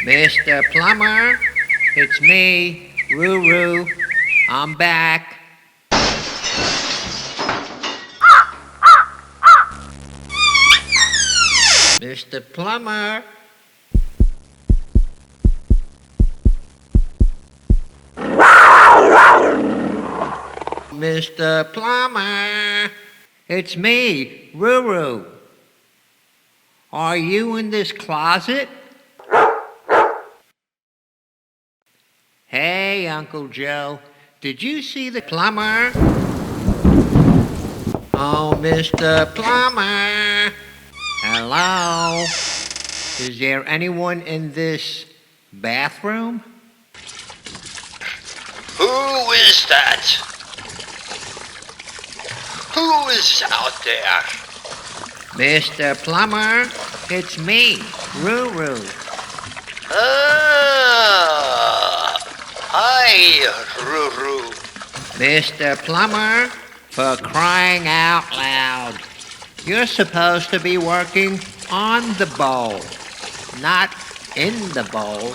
Mr. Plumber, it's me, Roo. I'm back. Mr. Plumber. Mr. Plumber, it's me, Roo. Are you in this closet? Hey, Uncle Joe, did you see the plumber? Oh, Mr. Plumber. Hello? Is there anyone in this bathroom? Who is that? Who is out there? Mr. Plumber, it's me, Roo. Hi, Roo. Mr. Plumber, for crying out loud. You're supposed to be working on the bowl, not in the bowl.